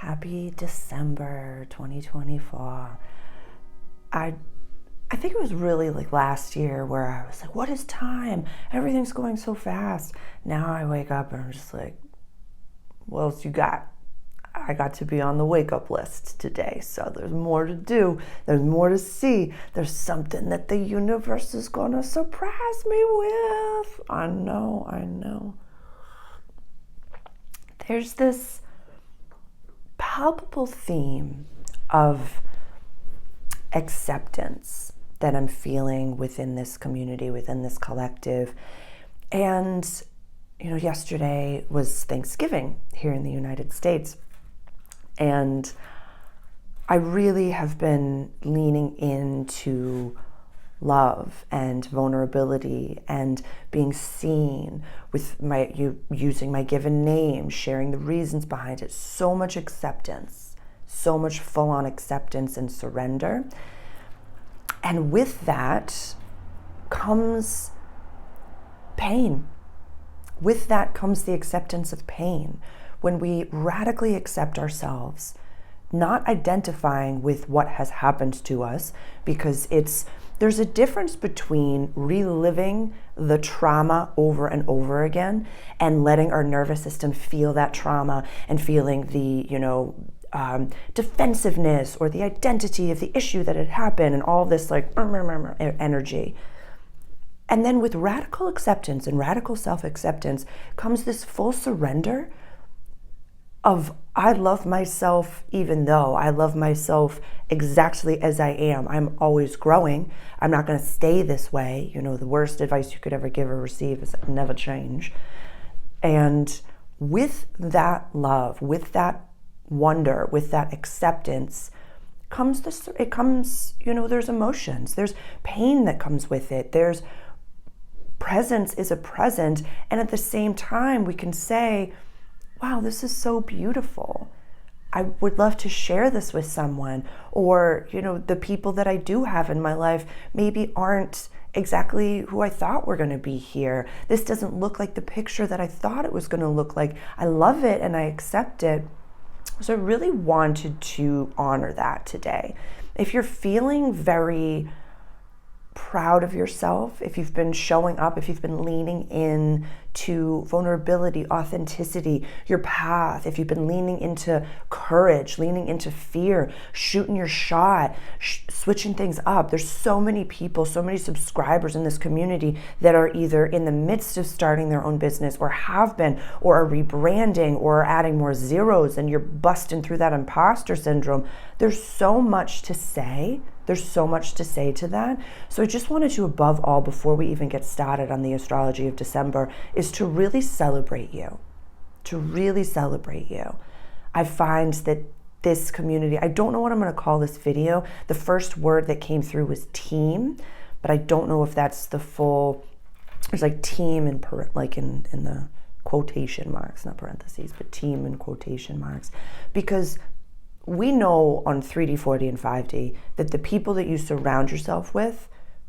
Happy December 2024. I think it was really like last year where I was like, what is time? Everything's going so fast. Now I wake up and I'm just like, what else you got? I got to be on the wake up list today. So there's more to do. There's more to see. There's something that the universe is going to surprise me with. I know. There's this palpable theme of acceptance that I'm feeling within this community, within this collective. And, yesterday was Thanksgiving here in the United States. And I really have been leaning into love and vulnerability and being seen with using my given name, sharing the reasons behind it. So much acceptance, so much full-on acceptance and surrender. And with that comes pain. With that comes the acceptance of pain. When we radically accept ourselves, not identifying with what has happened to us, because there's a difference between reliving the trauma over and over again and letting our nervous system feel that trauma and feeling the, defensiveness or the identity of the issue that had happened and all this like energy. And then with radical acceptance and radical self-acceptance comes this full surrender of I love myself even though I love myself exactly as I am. I'm always growing. I'm not going to stay this way. The worst advice you could ever give or receive is never change. And with that love, with that wonder, with that acceptance comes there's emotions. There's pain that comes with it. There's presence is a present. And at the same time, we can say, wow, this is so beautiful. I would love to share this with someone. Or, the people that I do have in my life maybe aren't exactly who I thought were going to be here. This doesn't look like the picture that I thought it was going to look like. I love it and I accept it. So I really wanted to honor that today. If you're feeling very proud of yourself, if you've been showing up, if you've been leaning in to vulnerability, authenticity, your path, if you've been leaning into courage, leaning into fear, shooting your shot, switching things up. There's so many people, so many subscribers in this community that are either in the midst of starting their own business or have been, or are rebranding or are adding more zeros, and you're busting through that imposter syndrome. There's so much to say. There's so much to say to that. So I just wanted to, above all, before we even get started on the astrology of December, is to really celebrate you. I find that this community, I don't know what I'm going to call this video. The first word that came through was team, but I don't know if that's the full, there's like team in the quotation marks, not parentheses, but team in quotation marks, because we know on 3D, 4D, and 5D that the people that you surround yourself with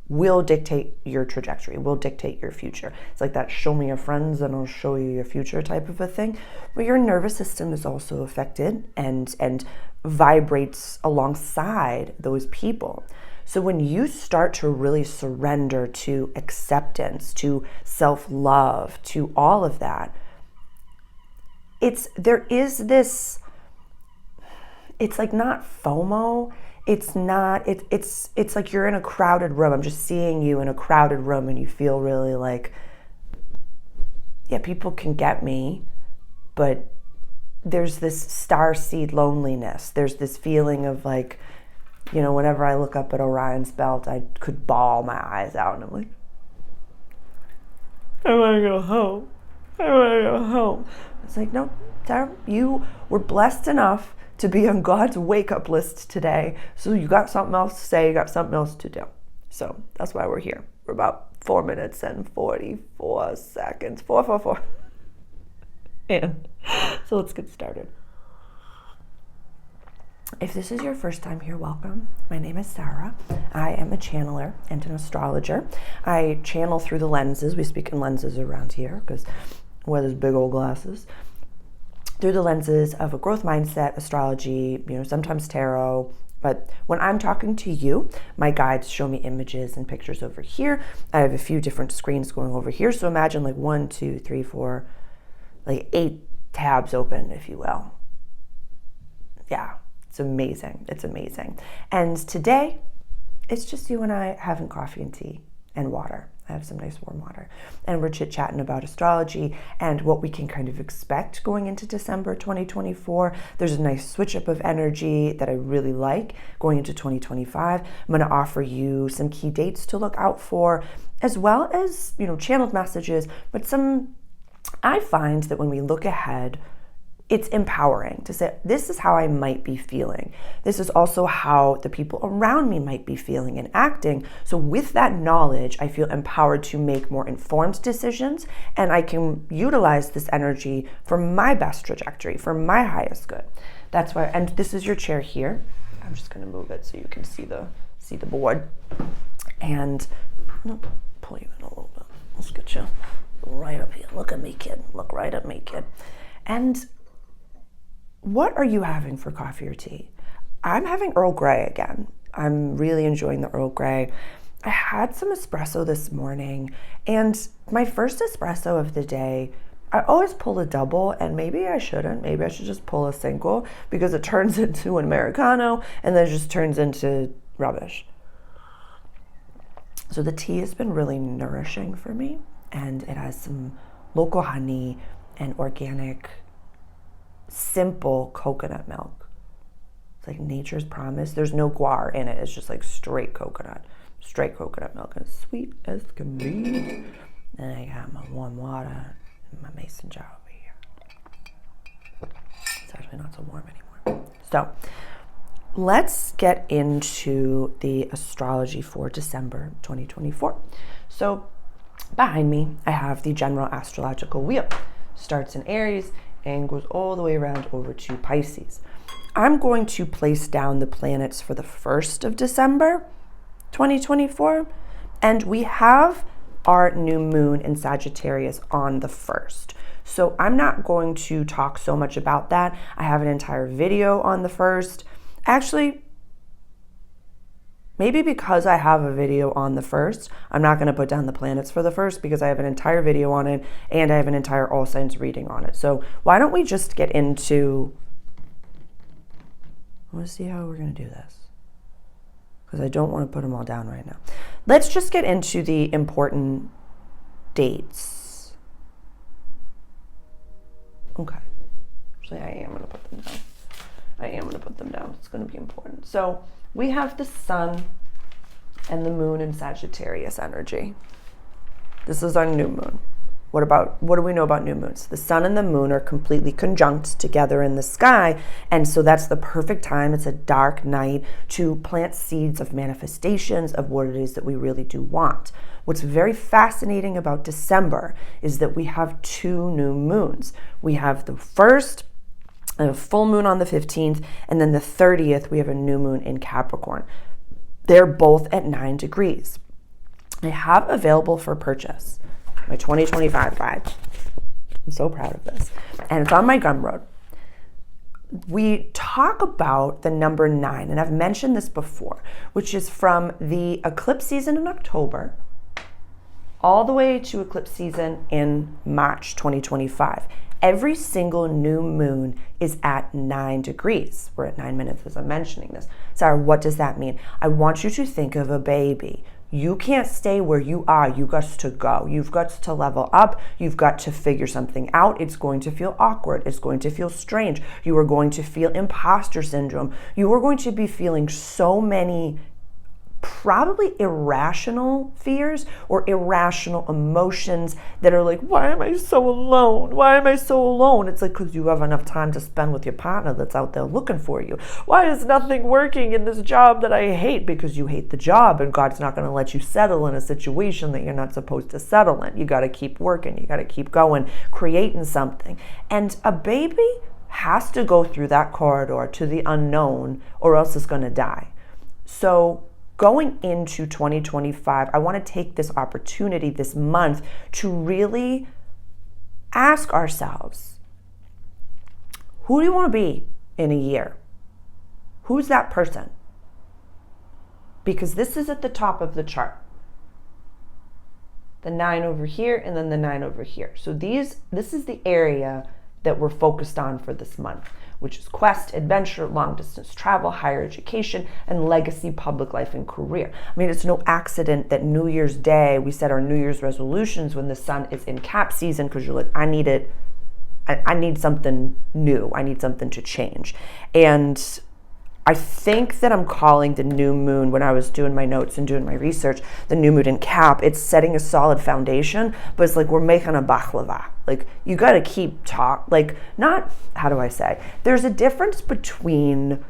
will dictate your trajectory, will dictate your future. It's like that show me your friends and I'll show you your future type of a thing. But your nervous system is also affected and vibrates alongside those people. So when you start to really surrender to acceptance, to self-love, to all of that, there is this, it's like not FOMO. It's like you're in a crowded room. I'm just seeing you in a crowded room and you feel really like, yeah, people can get me, but there's this starseed loneliness. There's this feeling of like, whenever I look up at Orion's belt, I could bawl my eyes out and I'm like, I want to go home. It's like, no, Sarah, you were blessed enough to be on God's wake-up list today. So you got something else to say, you got something else to do. So that's why we're here. We're about 4 minutes and 44 seconds. 4. And so let's get started. If this is your first time here, welcome. My name is Sarah. I am a channeler and an astrologer. I channel through the lenses. We speak in lenses around here because I wear those big old glasses. through the lenses of a growth mindset, astrology, sometimes tarot. But when I'm talking to you, my guides show me images and pictures over here. I have a few different screens going over here. So imagine like 1, 2, 3, 4, like 8 tabs open, if you will. Yeah, it's amazing. It's amazing. And today, it's just you and I having coffee and tea and water. I have some nice warm water. And we're chit-chatting about astrology and what we can kind of expect going into December 2024. There's a nice switch up of energy that I really like going into 2025. I'm going to offer you some key dates to look out for, as well as, channeled messages. But I find that when we look ahead, it's empowering to say, this is how I might be feeling. This is also how the people around me might be feeling and acting. So with that knowledge, I feel empowered to make more informed decisions, and I can utilize this energy for my best trajectory, for my highest good. That's why, and this is your chair here. I'm just gonna move it so you can see the board. And I'll pull you in a little bit. Let's get you right up here. Look at me, kid. Look right at me, kid. And what are you having for coffee or tea? I'm having Earl Grey again. I'm really enjoying the Earl Grey. I had some espresso this morning, and my first espresso of the day, I always pull a double, and maybe I shouldn't. Maybe I should just pull a single, because it turns into an Americano, and then it just turns into rubbish. So the tea has been really nourishing for me, and it has some local honey and organic simple coconut milk. It's like nature's promise. There's no guar in it. It's just like straight coconut milk, as sweet as can be. And I got my warm water in my mason jar over here. It's actually not so warm anymore. So let's get into the astrology for December 2024. So behind me, I have the general astrological wheel. Starts in Aries and goes all the way around over to Pisces. I'm going to place down the planets for the 1st of December, 2024, and we have our new moon in Sagittarius on the 1st. So I'm not going to talk so much about that. I have an entire video on the 1st. Actually, maybe because I have a video on the 1st, I'm not going to put down the planets for the 1st, because I have an entire video on it and I have an entire all signs reading on it. So why don't we just get into, I want to see how we're going to do this, because I don't want to put them all down right now. Let's just get into the important dates. Okay. Actually, I am going to put them down. It's going to be important. So we have the sun and the moon in Sagittarius energy. This is our new moon. What do we know about new moons? The sun and the moon are completely conjunct together in the sky, and so that's the perfect time. It's a dark night to plant seeds of manifestations of what it is that we really do want. What's very fascinating about December is that we have 2 new moons. We have the first, a full moon on the 15th, and then the 30th, we have a new moon in Capricorn. They're both at 9 degrees. I have available for purchase my 2025 vibe. I'm so proud of this. And it's on my Gumroad. We talk about the number 9, and I've mentioned this before, which is from the eclipse season in October all the way to eclipse season in March 2025. Every single new moon is at 9 degrees. We're at 9 minutes as I'm mentioning this. Sarah, what does that mean? I want you to think of a baby. You can't stay where you are. You got to go. You've got to level up. You've got to figure something out. It's going to feel awkward. It's going to feel strange. You are going to feel imposter syndrome. You are going to be feeling so many probably irrational fears or irrational emotions that are like, why am I so alone? Why am I so alone? It's like, because you have enough time to spend with your partner that's out there looking for you. Why is nothing working in this job that I hate? Because you hate the job, and God's not going to let you settle in a situation that you're not supposed to settle in. You got to keep working. You got to keep going, creating something. And a baby has to go through that corridor to the unknown, or else it's going to die. So going into 2025, I want to take this opportunity this month to really ask ourselves, Who do you want to be in a year? Who's that person? Because this is at the top of the chart. The 9 over here and then the 9 over here. So this is the area that we're focused on for this month, which is quest, adventure, long distance travel, higher education, and legacy, public life, and career. I mean, it's no accident that New Year's Day, we set our New Year's resolutions when the sun is in cap season, because you're like, I need something new. I need something to change. And I think that I'm calling the new moon, when I was doing my notes and doing my research, the new moon in Cap, it's setting a solid foundation, but it's like we're making a baklava. Like, you got to keep how do I say? There's a difference between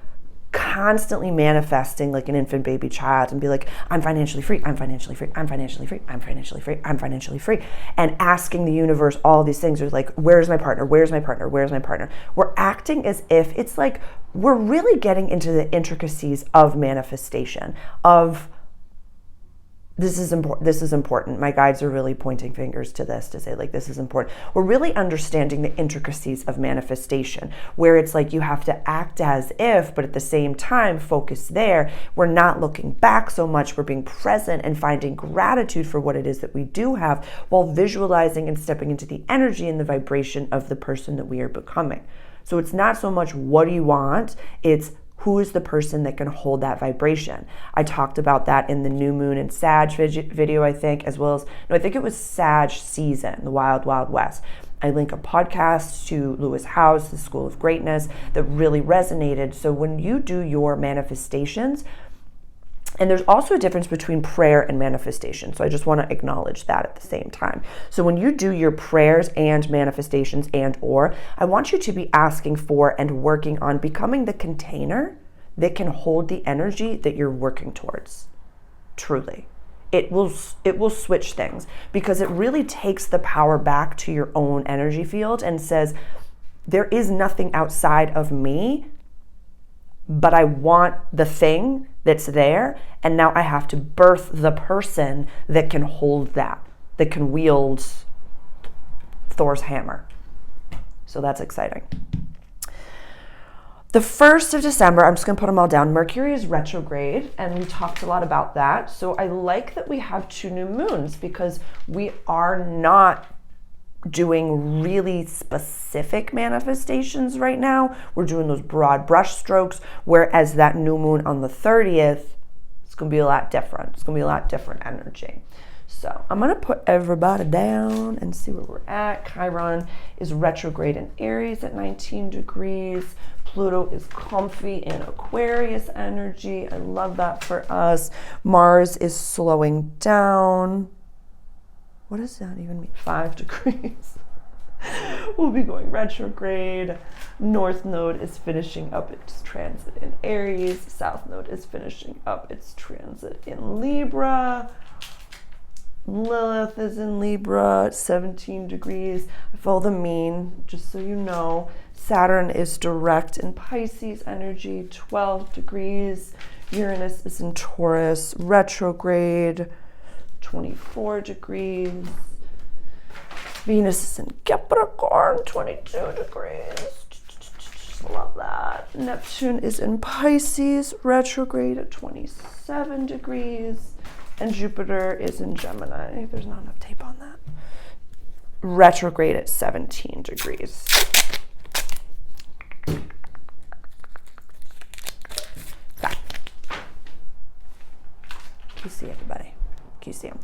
constantly manifesting like an infant baby child and be like, I'm financially free, I'm financially free, I'm financially free, I'm financially free, I'm financially free, and asking the universe all these things are like, where's my partner, where's my partner, where's my partner? We're acting as if it's like we're really getting into the intricacies of manifestation, of this is important. My guides are really pointing fingers to this to say, like, this is important. We're really understanding the intricacies of manifestation, where it's like you have to act as if, but at the same time, focus there. We're not looking back so much. We're being present and finding gratitude for what it is that we do have, while visualizing and stepping into the energy and the vibration of the person that we are becoming. So it's not so much what do you want, it's who is the person that can hold that vibration. I talked about that in the new moon and Sag video, I think, as well as, I think it was Sag season, the Wild Wild West. I link a podcast to Lewis Howes, The School of Greatness, that really resonated. So when you do your manifestations, and there's also a difference between prayer and manifestation. So I just want to acknowledge that at the same time. So when you do your prayers and manifestations I want you to be asking for and working on becoming the container that can hold the energy that you're working towards. Truly. It will switch things, because it really takes the power back to your own energy field and says, there is nothing outside of me, but I want the thing that's there, and now I have to birth the person that can hold that can wield Thor's hammer. So that's exciting. The 1st of December, I'm just going to put them all down. Mercury is retrograde, and we talked a lot about that. So I like that we have 2 new moons, because we are not doing really specific manifestations right now. We're doing those broad brush strokes, whereas that new moon on the 30th, it's going to be a lot different. It's going to be a lot different energy. So I'm going to put everybody down and see where we're at. Chiron is retrograde in Aries at 19 degrees. Pluto is comfy in Aquarius energy. I love that for us. Mars is slowing down. What does that even mean? 5 degrees. We'll be going retrograde. North node is finishing up its transit in Aries. South node is finishing up its transit in Libra. Lilith is in Libra, 17 degrees. I follow the mean, just so you know. Saturn is direct in Pisces energy, 12 degrees. Uranus is in Taurus, retrograde, 24 degrees. Venus is in Capricorn, 22 degrees. Love that. Neptune is in Pisces, retrograde at 27 degrees. And Jupiter is in Gemini. There's not enough tape on that. Retrograde at 17 degrees. Back. Can you see everybody? Can you see them?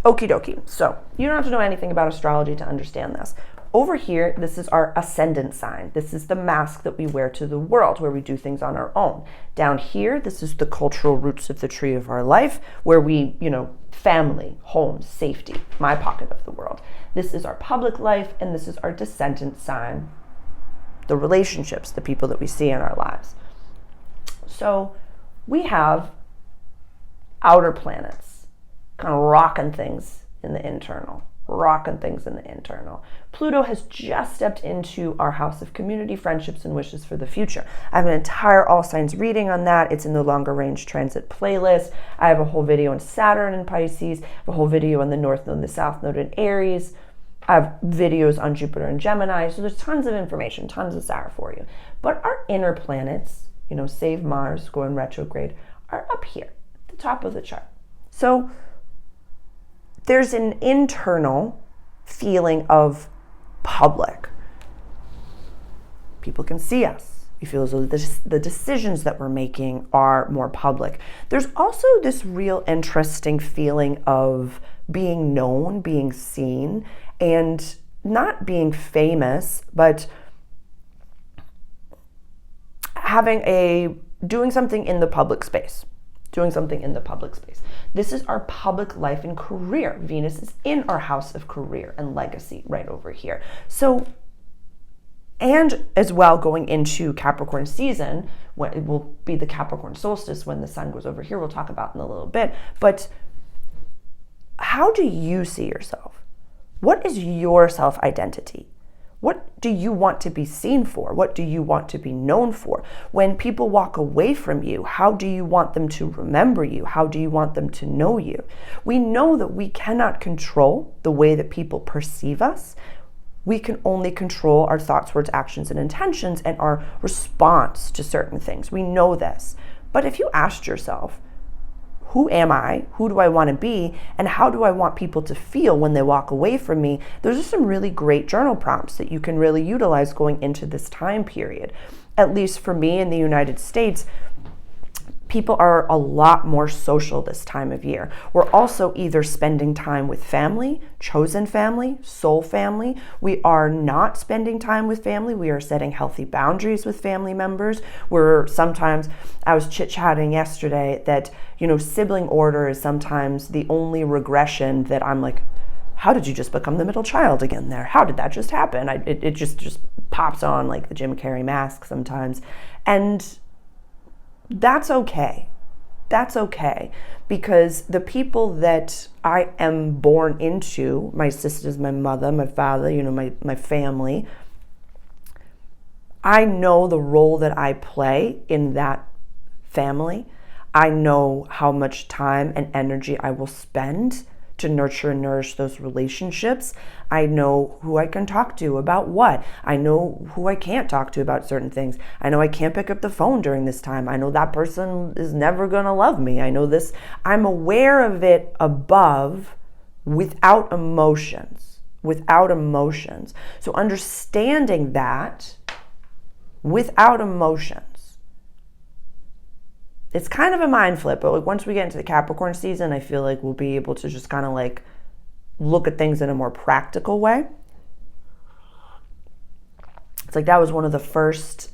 Okie dokie. So you don't have to know anything about astrology to understand this. Over here, this is our ascendant sign. This is the mask that we wear to the world, where we do things on our own. Down here, this is the cultural roots of the tree of our life, where we, family, home, safety, my pocket of the world. This is our public life, and this is our descendant sign, the relationships, the people that we see in our lives. So we have outer planets kind of rocking things in the internal. Pluto has just stepped into our house of community, friendships, and wishes for the future. I have an entire all signs reading on that. It's in the longer range transit playlist. I have a whole video on Saturn and Pisces, a whole video on the North Node and the South Node in Aries. I have videos on Jupiter and Gemini, so there's tons of information, tons of Sarah for you. But our inner planets, save Mars going retrograde, are up here at the top of the chart. So there's an internal feeling of public. People can see us. We feel as though the decisions that we're making are more public. There's also this real interesting feeling of being known, being seen, and not being famous, but doing something in the public space. This is our public life and career. Venus is in our house of career and legacy right over here. So, and as well going into Capricorn season, when it will be the Capricorn solstice when the sun goes over here, we'll talk about in a little bit. But how do you see yourself? What is your self-identity? What do you want to be seen for? What do you want to be known for? When people walk away from you, how do you want them to remember you? How do you want them to know you? We know that we cannot control the way that people perceive us. We can only control our thoughts, words, actions, and intentions and our response to certain things. We know this. But if you asked yourself, who am I? Who do I want to be? And how do I want people to feel when they walk away from me? Those are some really great journal prompts that you can really utilize going into this time period. At least for me in the United States, people are a lot more social this time of year. We're also either spending time with family, chosen family, soul family. We are not spending time with family. We are setting healthy boundaries with family members. I was chit-chatting yesterday that, sibling order is sometimes the only regression that I'm like, how did you just become the middle child again there? How did that just happen? It just pops on like the Jim Carrey mask sometimes. And that's okay. That's okay, because the people that I am born into, my sisters, my mother, my father, my family, I know the role that I play in that family. I know how much time and energy I will spend to nurture and nourish those relationships. I know who I can talk to about what. I know who I can't talk to about certain things. I know I can't pick up the phone during this time. I know that person is never gonna love me. I know this. I'm aware of it above without emotions. So understanding that without emotions, it's kind of a mind flip, but once we get into the Capricorn season, I feel like we'll be able to just kind of like look at things in a more practical way. It's like that was one of the first,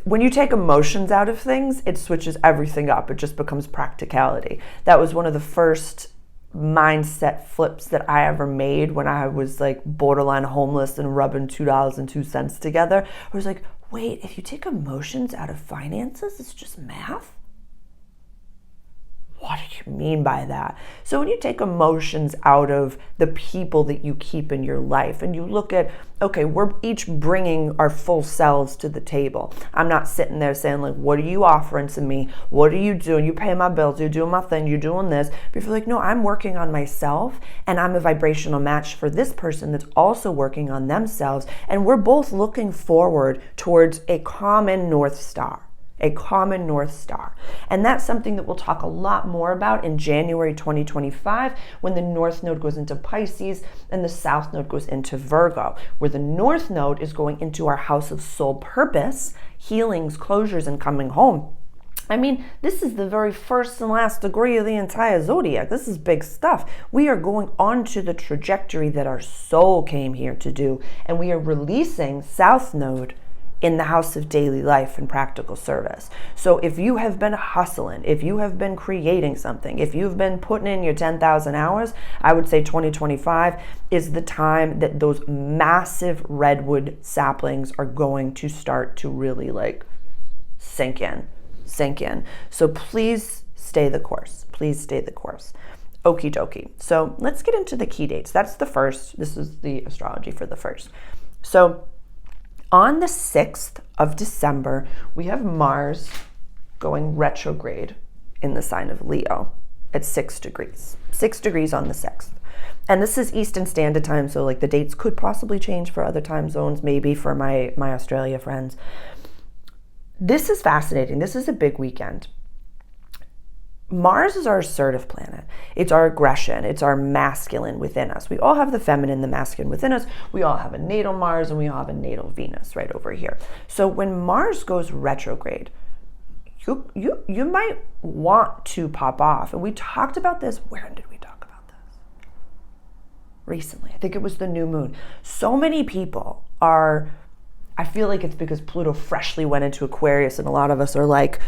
when you take emotions out of things, it switches everything up. It just becomes practicality. That was one of the first mindset flips that I ever made when I was like borderline homeless and rubbing $2.02 together. I was like, wait, if you take emotions out of finances, it's just math? What do you mean by that? So when you take emotions out of the people that you keep in your life and you look at, okay, we're each bringing our full selves to the table. I'm not sitting there saying like, what are you offering to me? What are you doing? You pay my bills, you're doing my thing, you're doing this. But if you're like, no, I'm working on myself and I'm a vibrational match for this person that's also working on themselves. And we're both looking forward towards a common North Star. And that's something that we'll talk a lot more about in January 2025 when the North Node goes into Pisces and the South Node goes into Virgo, where the North Node is going into our house of soul purpose, healings, closures, and coming home. I mean, this is the very first and last degree of the entire zodiac. This is big stuff. We are going on to the trajectory that our soul came here to do, and we are releasing South Node in the house of daily life and practical service. So if you have been hustling, if you have been creating something, if you've been putting in your 10,000 hours, I would say 2025 is the time that those massive redwood saplings are going to start to really like sink in. So please stay the course. Okie dokie. So let's get into the key dates. That's the first. This is the astrology for the first. So on the 6th of December, we have Mars going retrograde in the sign of Leo at 6 degrees. 6 degrees on the 6th. And this is Eastern Standard Time, so like the dates could possibly change for other time zones, maybe for my Australia friends. This is fascinating. This is a big weekend. Mars is our assertive planet. It's our aggression. It's our masculine within us. We all have the feminine, the masculine within us. We all have a natal Mars and we all have a natal Venus right over here. So when Mars goes retrograde, you might want to pop off. And we talked about this. Where did we talk about this? Recently. I think it was the new moon. So many people are, I feel like it's because Pluto freshly went into Aquarius and a lot of us are like,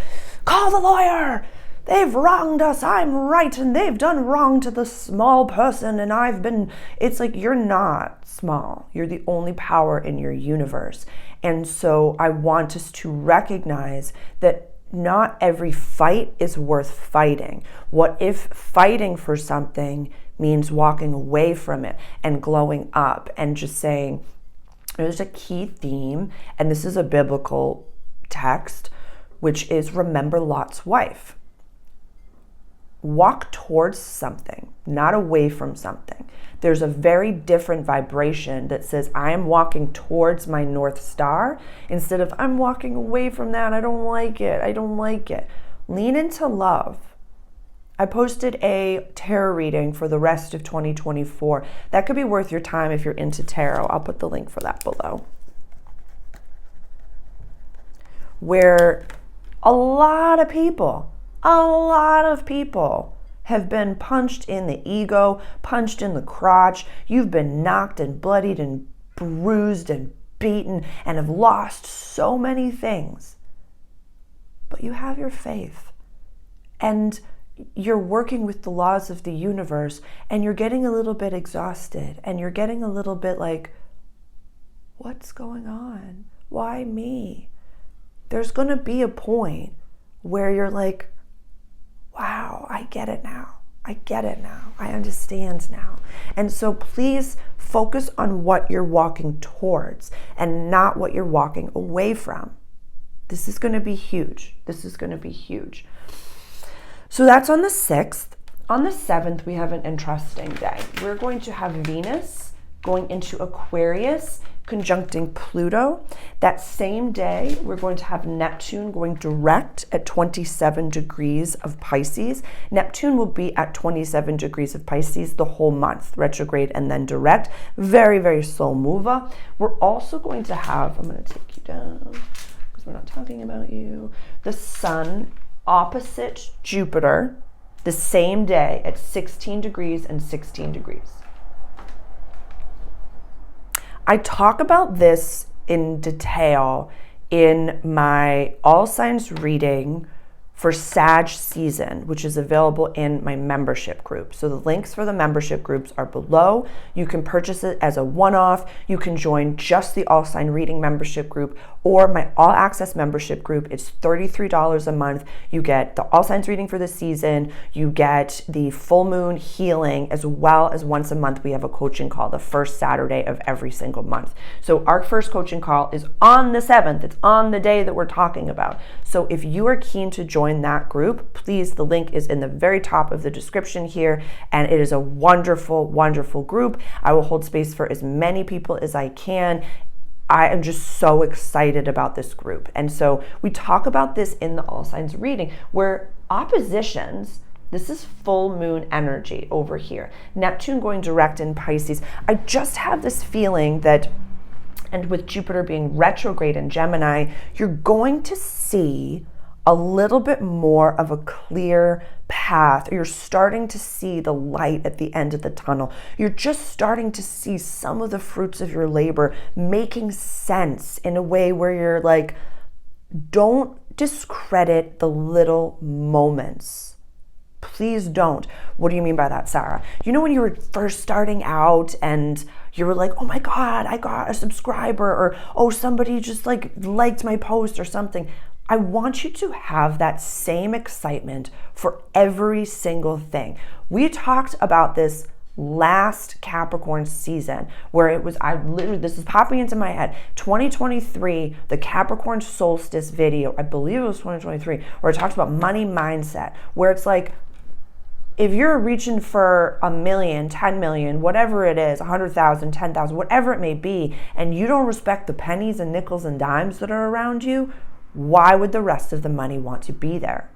call the lawyer. They've wronged us, I'm right, and they've done wrong to the small person, and it's like, you're not small. You're the only power in your universe. And so I want us to recognize that not every fight is worth fighting. What if fighting for something means walking away from it and glowing up and just saying, there's a key theme, and this is a biblical text, which is remember Lot's wife. Walk towards something, not away from something. There's a very different vibration that says, I am walking towards my North Star instead of I'm walking away from that. I don't like it. I don't like it. Lean into love. I posted a tarot reading for the rest of 2024. That could be worth your time if you're into tarot. I'll put the link for that below. Where a lot of people have been punched in the ego, punched in the crotch. You've been knocked and bloodied and bruised and beaten and have lost so many things. But you have your faith and you're working with the laws of the universe and you're getting a little bit exhausted and you're getting a little bit like, what's going on? Why me? There's going to be a point where you're like, wow, I get it now. I get it now. I understand now. And so please focus on what you're walking towards and not what you're walking away from. This is going to be huge. This is going to be huge. So that's on the 6th. On the 7th, we have an interesting day. We're going to have Venus going into Aquarius, conjuncting Pluto. That same day, we're going to have Neptune going direct at 27 degrees of Pisces. Neptune will be at 27 degrees of Pisces the whole month, retrograde and then direct. Very, very slow mover. We're also going to have, I'm going to take you down because we're not talking about you, the Sun opposite Jupiter the same day at 16 degrees and 16 degrees. I talk about this in detail in my all signs reading for Sag season, which is available in my membership group. So the links for the membership groups are below. You can purchase it as a one-off. You can join just the all sign reading membership group or my all access membership group. It's $33 a month. You get the all signs reading for the season. You get the full moon healing, as well as once a month we have a coaching call the first Saturday of every single month. So our first coaching call is on the 7th. It's on the day that we're talking about. So if you are keen to join that group, please, the link is in the very top of the description here, and it is a wonderful, wonderful group. I will hold space for as many people as I can. I am just so excited about this group. And so we talk about this in the all signs reading, where oppositions, this is full moon energy over here. Neptune going direct in Pisces. I just have this feeling that, and with Jupiter being retrograde in Gemini, you're going to see a little bit more of a clear path. You're starting to see the light at the end of the tunnel. You're just starting to see some of the fruits of your labor making sense in a way where you're like, don't discredit the little moments. Please don't. What do you mean by that, Sarah? You know when you were first starting out and you were like, oh my God, I got a subscriber, or oh, somebody just like liked my post or something. I want you to have that same excitement for every single thing. We talked about this last Capricorn season where it was, this is popping into my head, 2023, the Capricorn solstice video, I believe it was 2023, where it talks about money mindset, where it's like, If you're reaching for 1 million, 10 million, whatever it is, 100,000, 10,000, whatever it may be, and you don't respect the pennies and nickels and dimes that are around you, why would the rest of the money want to be there?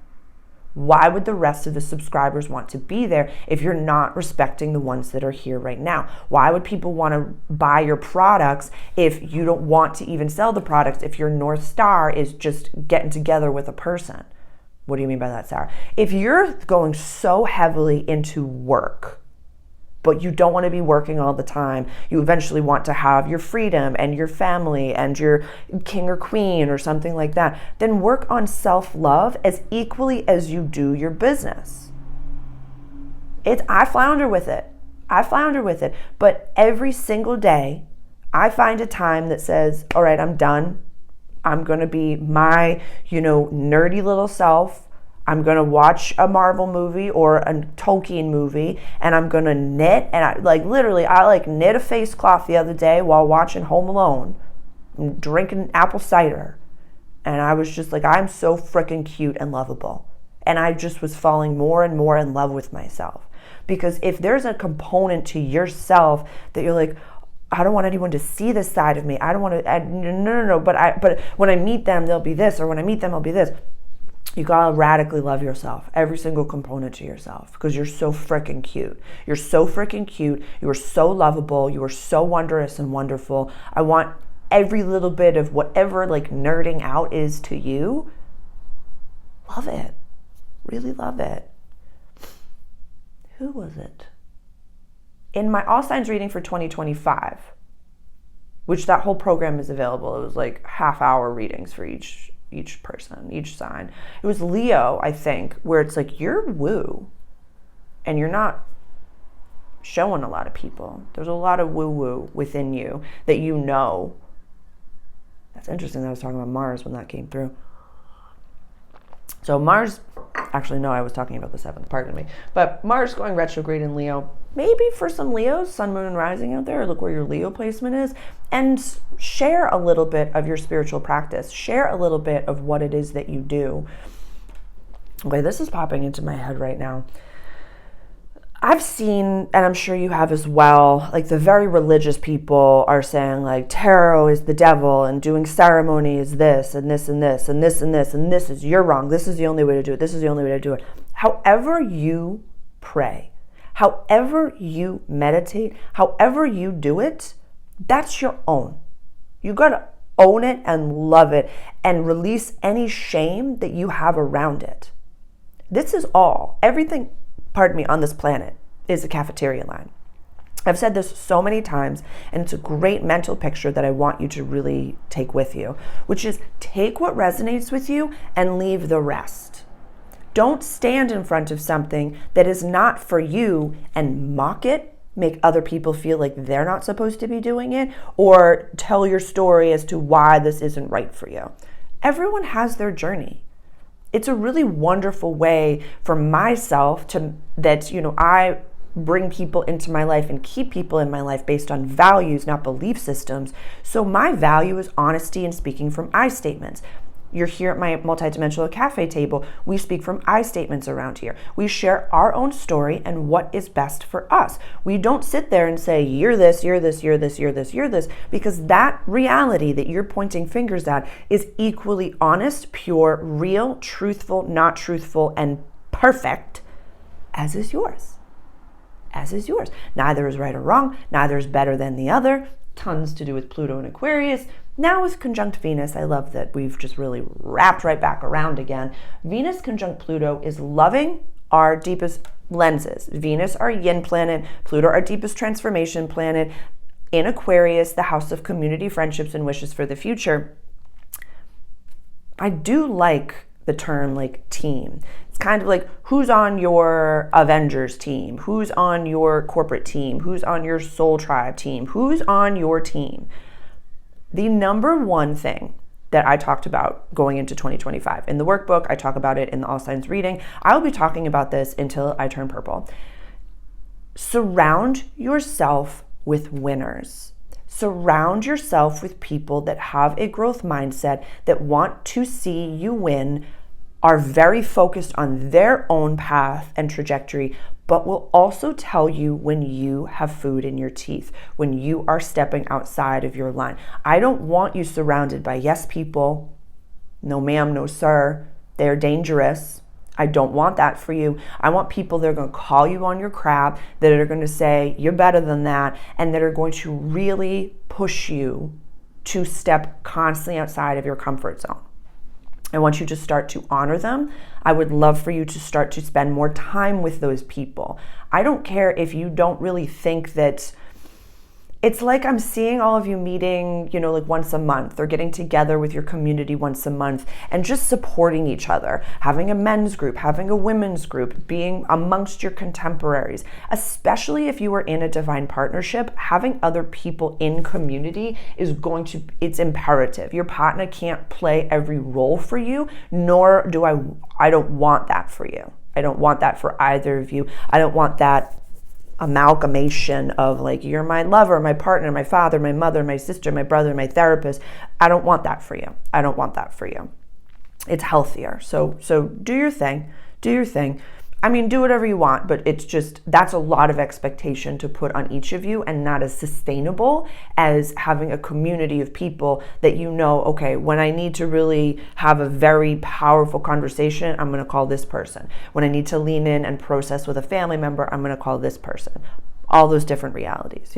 Why would the rest of the subscribers want to be there if you're not respecting the ones that are here right now? Why would people want to buy your products if you don't want to even sell the products, if your North Star is just getting together with a person? What do you mean by that, Sarah? If you're going so heavily into work, but you don't want to be working all the time, you eventually want to have your freedom and your family and your king or queen or something like that, then work on self-love as equally as you do your business. I flounder with it. But every single day, I find a time that says, all right, I'm done. I'm going to be my, nerdy little self. I'm going to watch a Marvel movie or a Tolkien movie, and I'm going to knit. And I knit a face cloth the other day while watching Home Alone and drinking apple cider. And I was just like, I'm so freaking cute and lovable. And I just was falling more and more in love with myself. Because if there's a component to yourself that you're like, I don't want anyone to see this side of me. I don't want to, no. But when I meet them, they'll be this, or when I meet them, I'll be this. You gotta radically love yourself, every single component to yourself, because you're so freaking cute. You're so freaking cute. You are so lovable. You are so wondrous and wonderful. I want every little bit of whatever nerding out is to you. Love it. Really love it. Who was it? In my All Signs reading for 2025, which that whole program is available, it was half-hour readings for each person, each sign. It was Leo, I think, where it's you're woo and you're not showing a lot of people. There's a lot of woo-woo within you that you know. That's interesting that I was talking about Mars when that came through. So Mars, actually no, I was talking about the 7th, pardon me. But Mars going retrograde in Leo, maybe for some Leos, sun, moon, and rising out there, look where your Leo placement is, and share a little bit of your spiritual practice. Share a little bit of what it is that you do. Okay, this is popping into my head right now. I've seen, and I'm sure you have as well, the very religious people are saying tarot is the devil and doing ceremony is this and this and this and this and this and this is, you're wrong. This is the only way to do it. This is the only way to do it. However you pray, however you meditate, however you do it, that's your own. You got to own it and love it and release any shame that you have around it. This is everything on this planet is a cafeteria line. I've said this so many times, and it's a great mental picture that I want you to really take with you, which is take what resonates with you and leave the rest. Don't stand in front of something that is not for you and mock it, make other people feel like they're not supposed to be doing it, or tell your story as to why this isn't right for you. Everyone has their journey. It's a really wonderful way for myself I bring people into my life and keep people in my life based on values, not belief systems. So my value is honesty and speaking from I statements. You're here at my multidimensional cafe table. We speak from I statements around here. We share our own story and what is best for us. We don't sit there and say, you're this, you're this, you're this, you're this, you're this, because that reality that you're pointing fingers at is equally honest, pure, real, truthful, not truthful, and perfect, as is yours. As is yours. Neither is right or wrong. Neither is better than the other. Tons to do with Pluto and Aquarius. Now with conjunct Venus, I love that we've just really wrapped right back around again. Venus conjunct Pluto is loving our deepest lenses. Venus, our yin planet, Pluto, our deepest transformation planet. In Aquarius, the house of community, friendships, and wishes for the future. I do like the term team. It's kind of who's on your Avengers team? Who's on your corporate team? Who's on your soul tribe team? Who's on your team? The number one thing that I talked about going into 2025. In the workbook, I talk about it in the All Signs reading. I'll be talking about this until I turn purple. Surround yourself with winners. Surround yourself with people that have a growth mindset, that want to see you win are very focused on their own path and trajectory, but will also tell you when you have food in your teeth, when you are stepping outside of your line. I don't want you surrounded by yes people. No ma'am, no sir. They're dangerous. I don't want that for you. I want people that are going to call you on your crap, that are going to say you're better than that, and that are going to really push you to step constantly outside of your comfort zone. I want you to start to honor them. I would love for you to start to spend more time with those people. I don't care if you don't really think that. It's like I'm seeing all of you meeting, like once a month, or getting together with your community once a month and just supporting each other, having a men's group, having a women's group, being amongst your contemporaries. Especially if you are in a divine partnership, having other people in community it's imperative. Your partner can't play every role for you, nor do I don't want that for you. I don't want that for either of you. I don't want that amalgamation of like, you're my lover, my partner, my father, my mother, my sister, my brother, my therapist. I don't want that for you. I don't want that for you. It's healthier. So do your thing. Do your thing. I mean, do whatever you want, but it's just, that's a lot of expectation to put on each of you, and not as sustainable as having a community of people that okay, when I need to really have a very powerful conversation, I'm going to call this person. When I need to lean in and process with a family member, I'm going to call this person. All those different realities,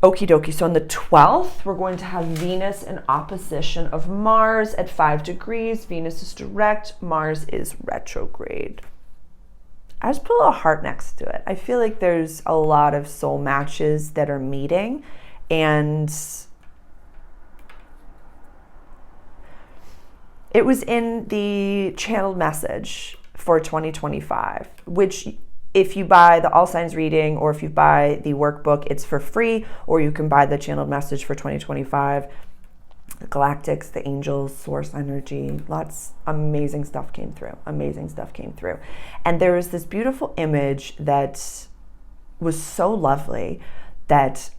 Okie dokie. So on the 12th, we're going to have Venus in opposition of Mars at 5 degrees. Venus is direct, Mars is retrograde. I just put a little heart next to it. I feel like there's a lot of soul matches that are meeting, and it was in the channeled message for 2025, which if you buy the All Signs reading or if you buy the workbook, it's for free, or you can buy the channeled message for 2025. The galactics, the angels, source energy, lots amazing stuff came through. And there was this beautiful image that was so lovely that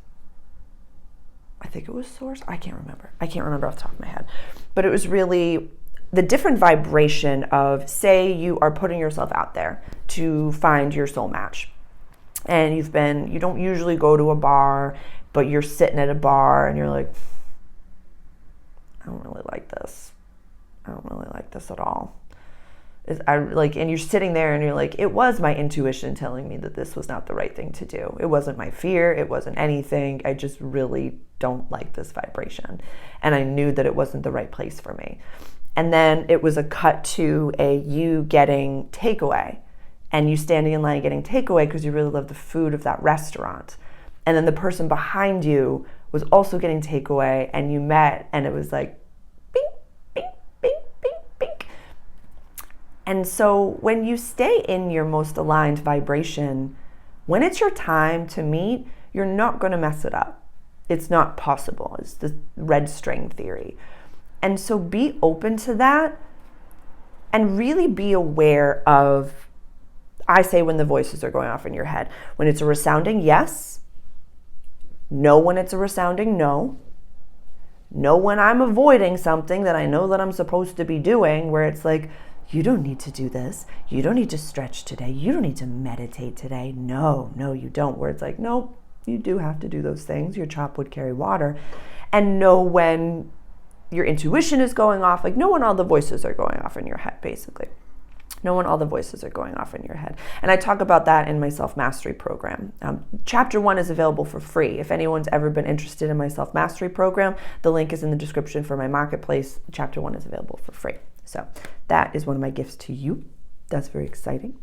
I think it was source. I can't remember off the top of my head, but it was really the different vibration of, say you are putting yourself out there to find your soul match, and you don't usually go to a bar, but you're sitting at a bar and you're like, I don't really like this at all. And you're sitting there and you're like, it was my intuition telling me that this was not the right thing to do. It wasn't my fear. It wasn't anything. I just really don't like this vibration. And I knew that it wasn't the right place for me. And then it was a cut to you getting takeaway, and you standing in line getting takeaway because you really love the food of that restaurant. And then the person behind you was also getting takeaway, and you met, and it was like, bing, bing, bing, bing, bing. And so when you stay in your most aligned vibration, when it's your time to meet, you're not going to mess it up. It's not possible. It's the red string theory. And so be open to that, and really be aware of, I say, when the voices are going off in your head. When it's a resounding yes, know when it's a resounding no, know when I'm avoiding something that I know that I'm supposed to be doing, where it's like, you don't need to do this, you don't need to stretch today, you don't need to meditate today. No, you don't. Where it's like, nope, you do have to do those things. Your chop would carry water. And know when your intuition is going off, like know when all the voices are going off in your head, basically. Know when all the voices are going off in your head. And I talk about that in my self-mastery program. Chapter 1 is available for free. If anyone's ever been interested in my self-mastery program, the link is in the description for my marketplace. Chapter 1 is available for free. So that is one of my gifts to you. That's very exciting.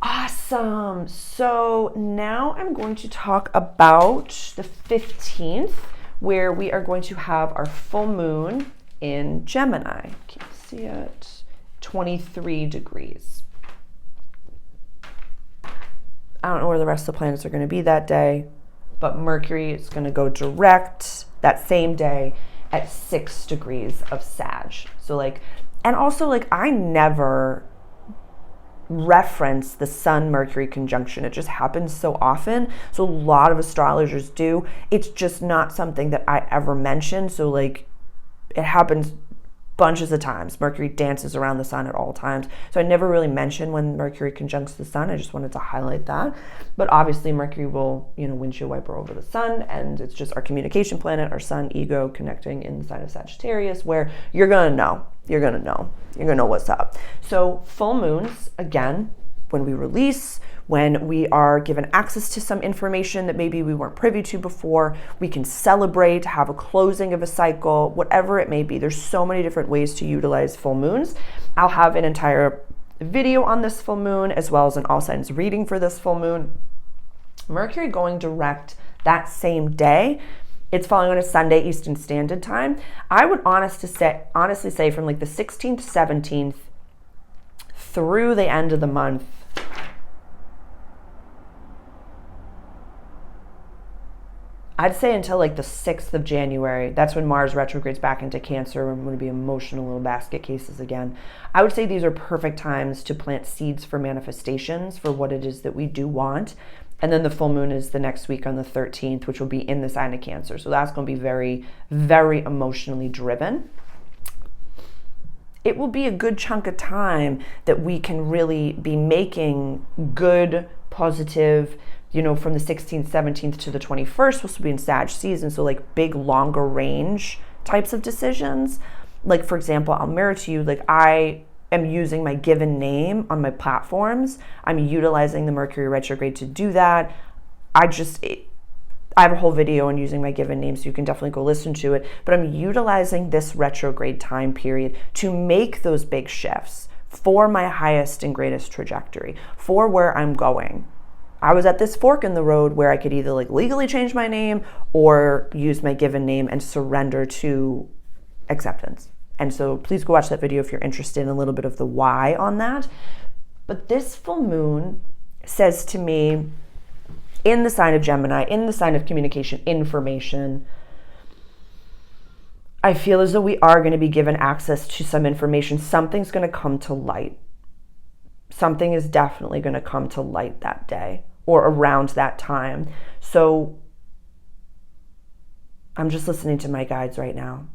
Awesome. So now I'm going to talk about the 15th, where we are going to have our full moon in Gemini. Can you see it? 23 degrees. I don't know where the rest of the planets are going to be that day, but Mercury is going to go direct that same day at 6 degrees of Sag. So and also I never reference the Sun-Mercury conjunction. It just happens so often. So a lot of astrologers do. It's just not something that I ever mention. So it happens bunches of times. Mercury dances around the sun at all times. So I never really mentioned when Mercury conjuncts the sun. I just wanted to highlight that. But obviously Mercury will, windshield wiper over the sun, and it's just our communication planet, our sun, ego, connecting in the sign of Sagittarius, where you're going to know. You're going to know. You're going to know what's up. So full moons, again, when we release, when we are given access to some information that maybe we weren't privy to before, we can celebrate, have a closing of a cycle, whatever it may be. There's so many different ways to utilize full moons. I'll have an entire video on this full moon, as well as an all signs reading for this full moon. Mercury going direct that same day. It's falling on a Sunday, Eastern Standard Time. I would honestly say from like the 16th, 17th through the end of the month, I'd say until like the 6th of January, that's when Mars retrogrades back into Cancer. I'm going to be emotional little basket cases again. I would say these are perfect times to plant seeds for manifestations for what it is that we do want. And then the full moon is the next week on the 13th, which will be in the sign of Cancer. So that's going to be very, very emotionally driven. It will be a good chunk of time that we can really be making good, positive, from the 16th, 17th to the 21st, we'll be in Sag season. So like big, longer range types of decisions. Like, for example, I'll mirror to you, like I am using my given name on my platforms. I'm utilizing the Mercury retrograde to do that. I have a whole video on using my given name, so you can definitely go listen to it. But I'm utilizing this retrograde time period to make those big shifts for my highest and greatest trajectory, for where I'm going. I was at this fork in the road where I could either like legally change my name or use my given name and surrender to acceptance. And so please go watch that video if you're interested in a little bit of the why on that. But this full moon says to me, in the sign of Gemini, in the sign of communication, information, I feel as though we are going to be given access to some information. Something's going to come to light. Something is definitely going to come to light that day or around that time. So I'm just listening to my guides right now.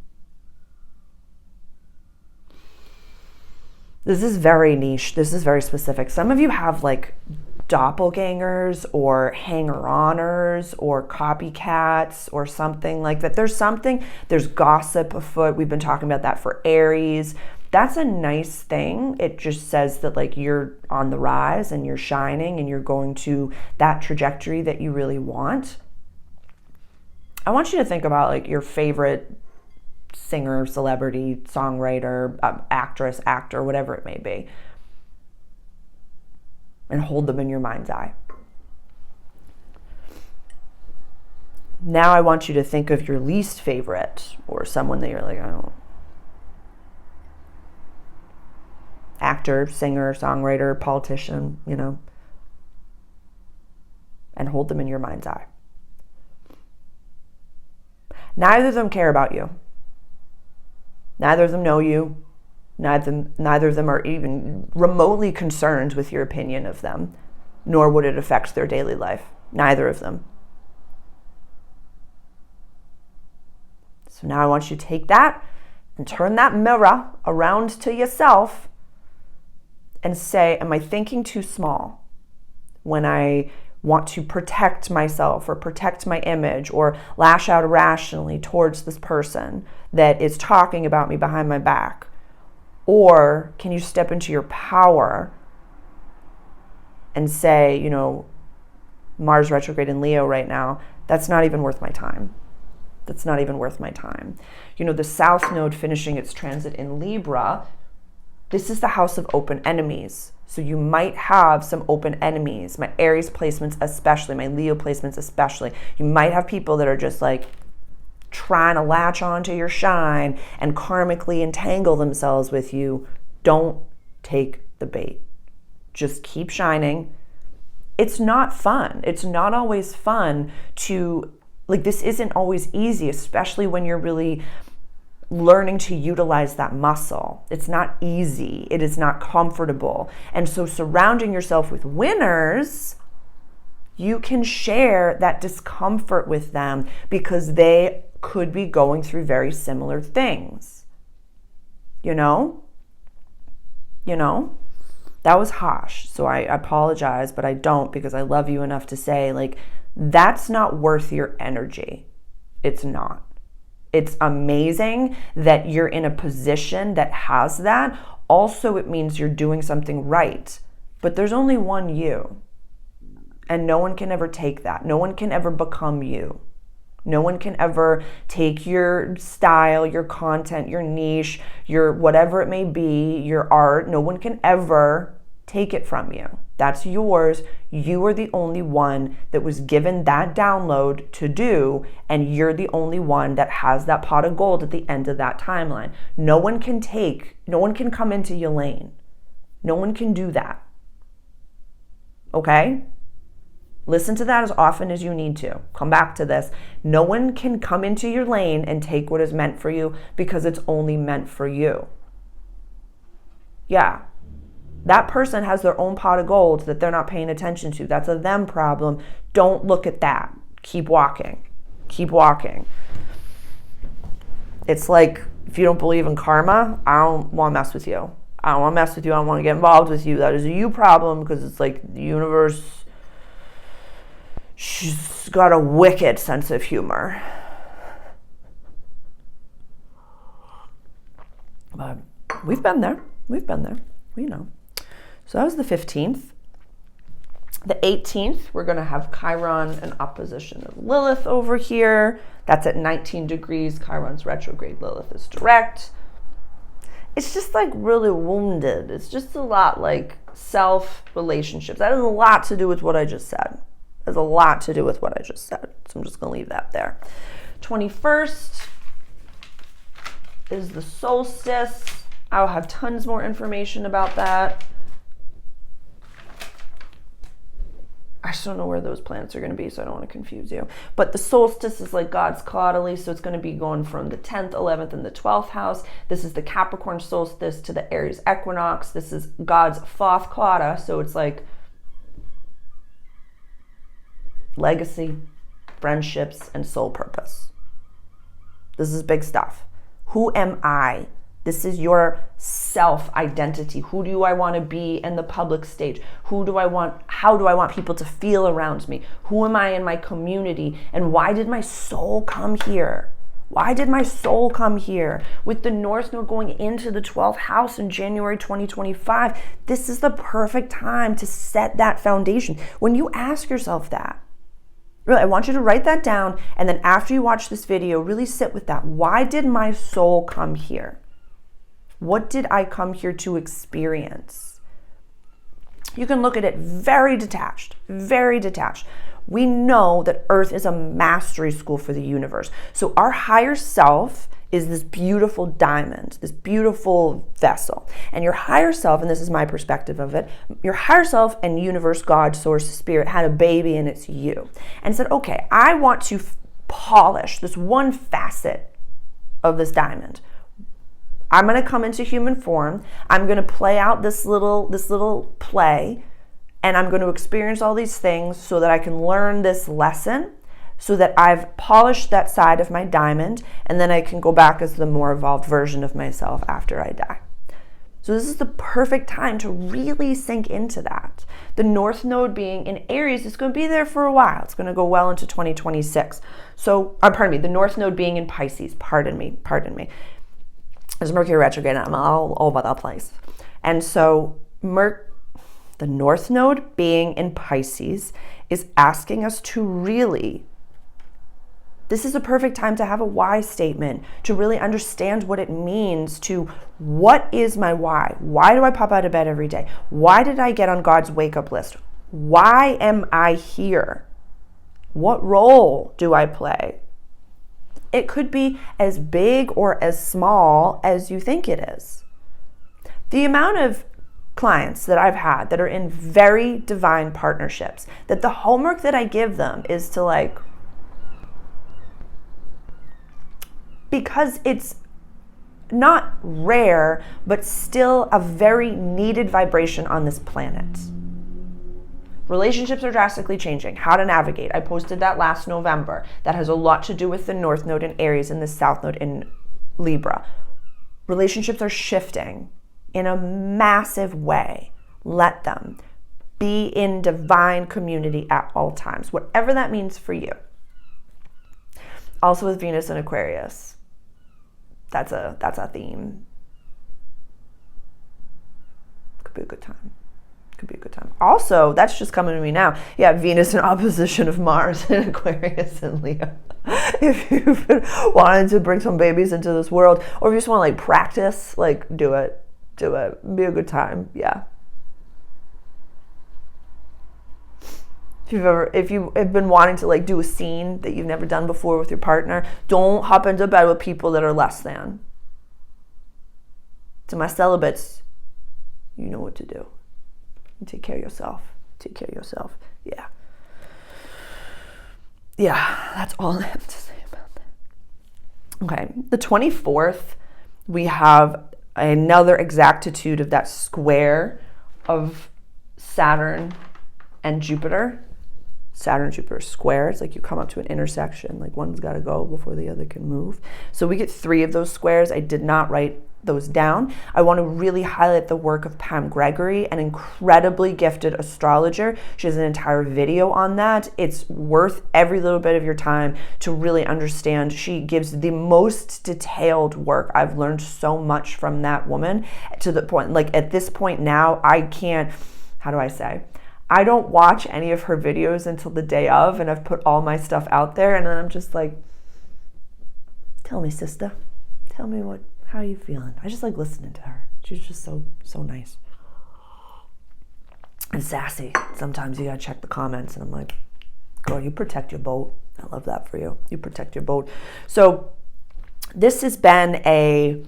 This is very niche. This is very specific. Some of you have like doppelgangers or hanger-oners or copycats or something like that. There's gossip afoot. We've been talking about that for Aries. That's a nice thing. It just says that like you're on the rise and you're shining and you're going to that trajectory that you really want. I want you to think about like your favorite singer, celebrity, songwriter, actress, actor, whatever it may be, and hold them in your mind's eye. Now I want you to think of your least favorite or someone that you're like, oh, actor, singer, songwriter, politician, and hold them in your mind's eye. Neither of them care about you. Neither of them know you. Neither of them are even remotely concerned with your opinion of them, nor would it affect their daily life. Neither of them. So now I want you to take that and turn that mirror around to yourself and say, am I thinking too small when I want to protect myself or protect my image or lash out irrationally towards this person that is talking about me behind my back? Or can you step into your power and say, Mars retrograde in Leo right now, that's not even worth my time. That's not even worth my time. The South Node finishing its transit in Libra, this is the house of open enemies. So you might have some open enemies, my Aries placements especially, my Leo placements especially. You might have people that are just like trying to latch onto your shine and karmically entangle themselves with you. Don't take the bait. Just keep shining. It's not fun. It's not always fun to, this isn't always easy, especially when you're really learning to utilize that muscle. It's not easy. It is not comfortable. And so surrounding yourself with winners, you can share that discomfort with them because they could be going through very similar things. you know? That was harsh, so I apologize, but I don't, because I love you enough to say, like, that's not worth your energy. It's not. It's amazing that you're in a position that has that. Also, it means you're doing something right, but there's only one you, and no one can ever take that. No one can ever become you. No one can ever take your style, your content, your niche, your whatever it may be, your art. No one can ever take it from you. That's yours. You are the only one that was given that download to do, and you're the only one that has that pot of gold at the end of that timeline. No one can come into your lane. No one can do that. Okay? Listen to that as often as you need to. Come back to this. No one can come into your lane and take what is meant for you, because it's only meant for you. Yeah. That person has their own pot of gold that they're not paying attention to. That's a them problem. Don't look at that. Keep walking. Keep walking. It's like, if you don't believe in karma, I don't want to mess with you. I don't want to mess with you. I don't want to get involved with you. That is a you problem, because it's like the universe, she's got a wicked sense of humor. But we've been there. We know. So that was the 15th. The 18th, we're going to have Chiron in opposition of Lilith over here. That's at 19 degrees. Chiron's retrograde, Lilith is direct. It's just like really wounded. It's just a lot like self-relationships. That has a lot to do with what I just said. So I'm just going to leave that there. 21st is the solstice. I'll have tons more information about that. I just don't know where those planets are going to be, so I don't want to confuse you. But the solstice is like God's quarterly, so it's going to be going from the 10th, 11th, and the 12th house. This is the Capricorn solstice to the Aries equinox. This is God's fourth quarter, so it's like legacy, friendships, and soul purpose. This is big stuff. Who am I? This is your self-identity. Who do I want to be in the public stage? How do I want people to feel around me? Who am I in my community? And why did my soul come here? With the North Node going into the 12th house in January 2025, this is the perfect time to set that foundation. When you ask yourself that, really, I want you to write that down, and then after you watch this video, really sit with that. Why did my soul come here? What did I come here to experience? You can look at it very detached, very detached. We know that Earth is a mastery school for the universe. So our higher self is this beautiful diamond, this beautiful vessel. And your higher self, and this is my perspective of it, your higher self and universe, God, source, spirit had a baby, and it's you. And said, okay, I want to polish this one facet of this diamond. I'm going to come into human form. I'm going to play out this little play, and I'm going to experience all these things so that I can learn this lesson, so that I've polished that side of my diamond, and then I can go back as the more evolved version of myself after I die. So this is the perfect time to really sink into that. The North Node being in Aries is going to be there for a while. It's going to go well into 2026. So, the North Node being in Pisces, pardon me. There's Mercury retrograde, and I'm all over the place. And so the North Node being in Pisces is asking us to really, this is a perfect time to have a why statement, to really understand what it means to, what is my why? Why do I pop out of bed every day? Why did I get on God's wake-up list? Why am I here? What role do I play? It could be as big or as small as you think it is. The amount of clients that I've had that are in very divine partnerships, that the homework that I give them is to because it's not rare, but still a very needed vibration on this planet. Relationships are drastically changing. How to navigate. I posted that last November. That has a lot to do with the North Node in Aries and the South Node in Libra. Relationships are shifting in a massive way. Let them be in divine community at all times, whatever that means for you. Also with Venus and Aquarius, that's a theme. Could be a good time. Could be a good time. Also, that's just coming to me now. Yeah, Venus in opposition of Mars in Aquarius and Leo. If you've been wanting to bring some babies into this world, or if you just want to like practice, like do it. Do it. Be a good time. Yeah. If you have been wanting to like do a scene that you've never done before with your partner, don't hop into bed with people that are less than. To my celibates, you know what to do. You take care of yourself. Take care of yourself. Yeah. Yeah, that's all I have to say about that. Okay, the 24th, we have another exactitude of that square of Saturn and Jupiter. Saturn, Jupiter square. It's like you come up to an intersection, like one's got to go before the other can move. So we get 3 of those squares. I did not write those down. I want to really highlight the work of Pam Gregory, an incredibly gifted astrologer. She has an entire video on that. It's worth every little bit of your time to really understand. She gives the most detailed work. I've learned so much from that woman to the point, like at this point now, I can't, how do I say? I don't watch any of her videos until the day of, and I've put all my stuff out there, and then I'm just like, tell me, sister. Tell me how are you feeling? I just like listening to her. She's just so nice. And sassy. Sometimes you gotta check the comments, and I'm like, girl, you protect your boat. I love that for you. You protect your boat. So this has been a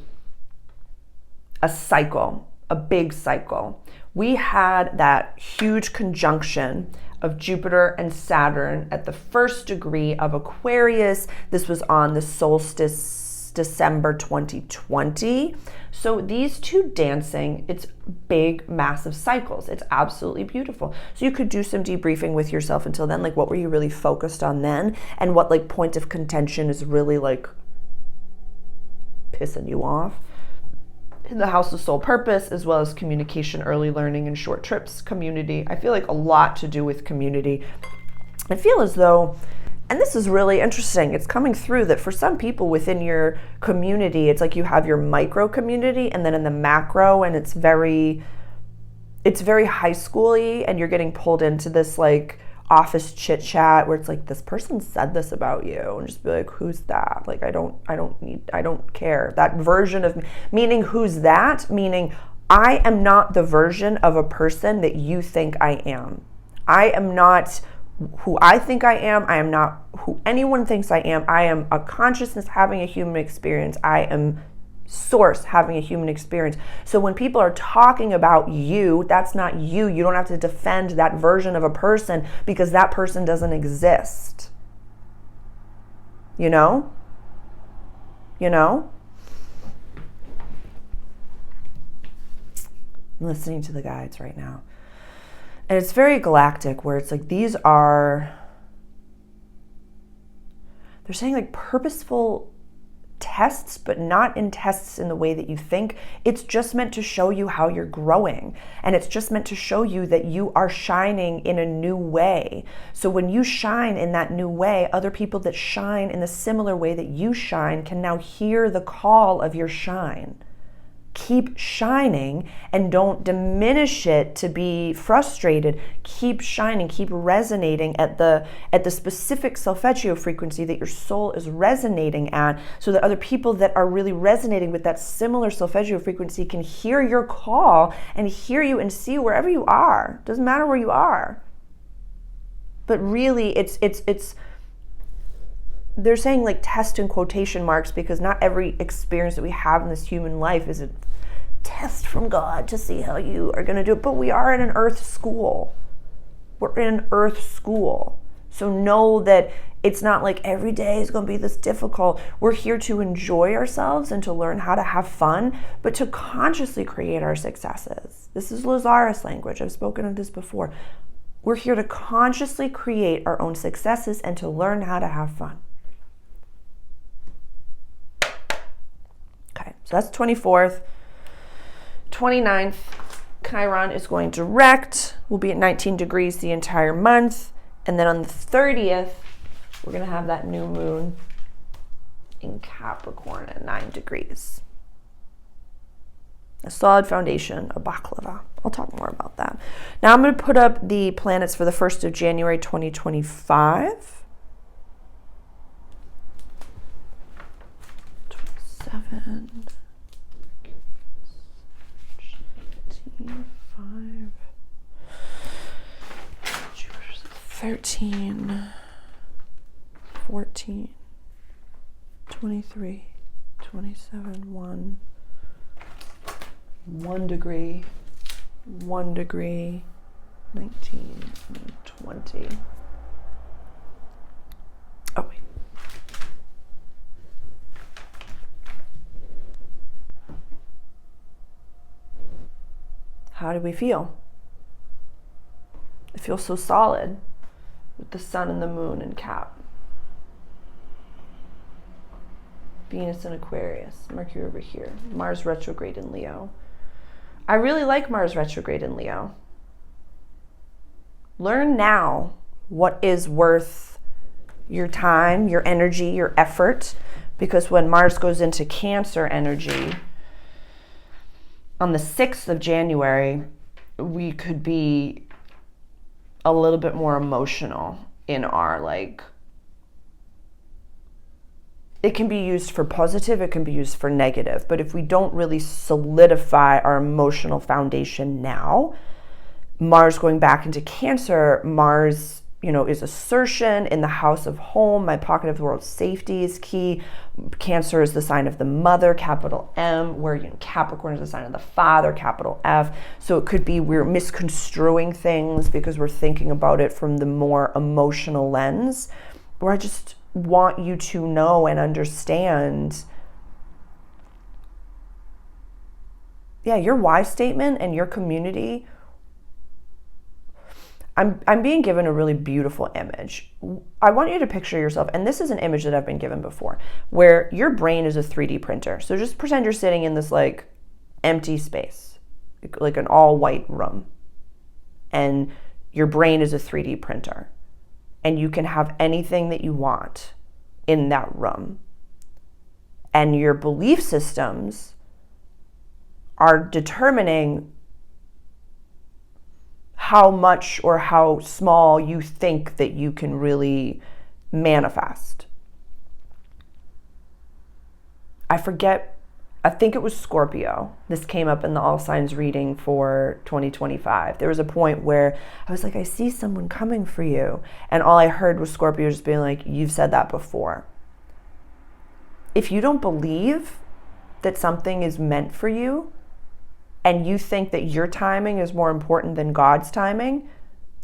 cycle, a big cycle. We had that huge conjunction of Jupiter and Saturn at the 1st degree of Aquarius. This was on the solstice, December 2020. So these two dancing, it's big, massive cycles. It's absolutely beautiful. So you could do some debriefing with yourself until then. Like, what were you really focused on then? And what like point of contention is really like pissing you off? In the house of soul purpose, as well as communication, early learning, and short trips, community. I feel like a lot to do with community. I feel as though, and this is really interesting, it's coming through that for some people within your community, it's like you have your micro community and then in the macro, and it's very high school-y, and you're getting pulled into this like office chit chat where it's like, this person said this about you, and just be like, who's that? Like, I don't care. That version of, meaning who's that? Meaning I am not the version of a person that you think I am. I am not who I think I am. I am not who anyone thinks I am. I am a consciousness having a human experience. I am source having a human experience. So when people are talking about you, that's not you. You don't have to defend that version of a person because that person doesn't exist. You know? You know? I'm listening to the guides right now. And it's very galactic where it's like these are, they're saying like purposeful tests, but not in tests in the way that you think. It's just meant to show you how you're growing. And it's just meant to show you that you are shining in a new way. So when you shine in that new way, other people that shine in the similar way that you shine can now hear the call of your shine. Keep shining and don't diminish it to be frustrated. Keep shining, keep resonating at the specific solfeggio frequency that your soul is resonating at, so that other people that are really resonating with that similar solfeggio frequency can hear your call and hear you and see wherever you are. Doesn't matter where you are. But really it's they're saying like test in quotation marks, because not every experience that we have in this human life is a test from God to see how you are going to do it. But we are in an earth school. We're in an earth school. So know that it's not like every day is going to be this difficult. We're here to enjoy ourselves and to learn how to have fun, but to consciously create our successes. This is Lazarus language. I've spoken of this before. We're here to consciously create our own successes and to learn how to have fun. Okay, So that's 24th. 29th, Chiron is going direct. We'll be at 19 degrees the entire month. And then on the 30th, we're going to have that new moon in Capricorn at 9 degrees. A solid foundation, a baklava. I'll talk more about that. Now I'm going to put up the planets for the 1st of January 2025. 27, 5, 13, 14, 23, 27, 1 degree, 1 degree, 19, 20. Oh, wait. How do we feel? It feels so solid with the sun and the moon in Cap. Venus in Aquarius, Mercury over here, Mars retrograde in Leo. I really like Mars retrograde in Leo. Learn now what is worth your time, your energy, your effort, because when Mars goes into Cancer energy, on the 6th of January, we could be a little bit more emotional in our, like, it can be used for positive, it can be used for negative. But if we don't really solidify our emotional foundation now, Mars going back into Cancer, Mars, is assertion in the house of home. My pocket of the world safety is key. Cancer is the sign of the mother, capital M, where Capricorn is the sign of the father, capital F. So it could be we're misconstruing things because we're thinking about it from the more emotional lens. Where I just want you to know and understand, your why statement and your community. I'm being given a really beautiful image. I want you to picture yourself, and this is an image that I've been given before, where your brain is a 3D printer. So just pretend you're sitting in this like empty space, like an all white room, and your brain is a 3D printer, and you can have anything that you want in that room. And your belief systems are determining how much or how small you think that you can really manifest. I think it was Scorpio. This came up in the All Signs reading for 2025. There was a point where I was like, I see someone coming for you. And all I heard was Scorpio just being like, you've said that before. If you don't believe that something is meant for you, and you think that your timing is more important than God's timing,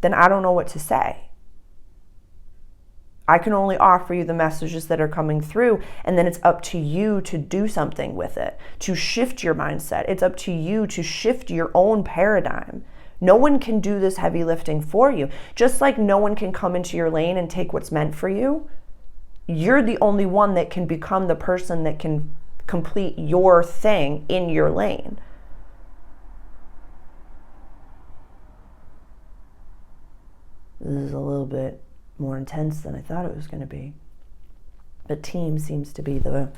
then I don't know what to say. I can only offer you the messages that are coming through, and then it's up to you to do something with it, to shift your mindset. It's up to you to shift your own paradigm. No one can do this heavy lifting for you. Just like no one can come into your lane and take what's meant for you, you're the only one that can become the person that can complete your thing in your lane. This is a little bit more intense than I thought it was going to be. But team seems to be the...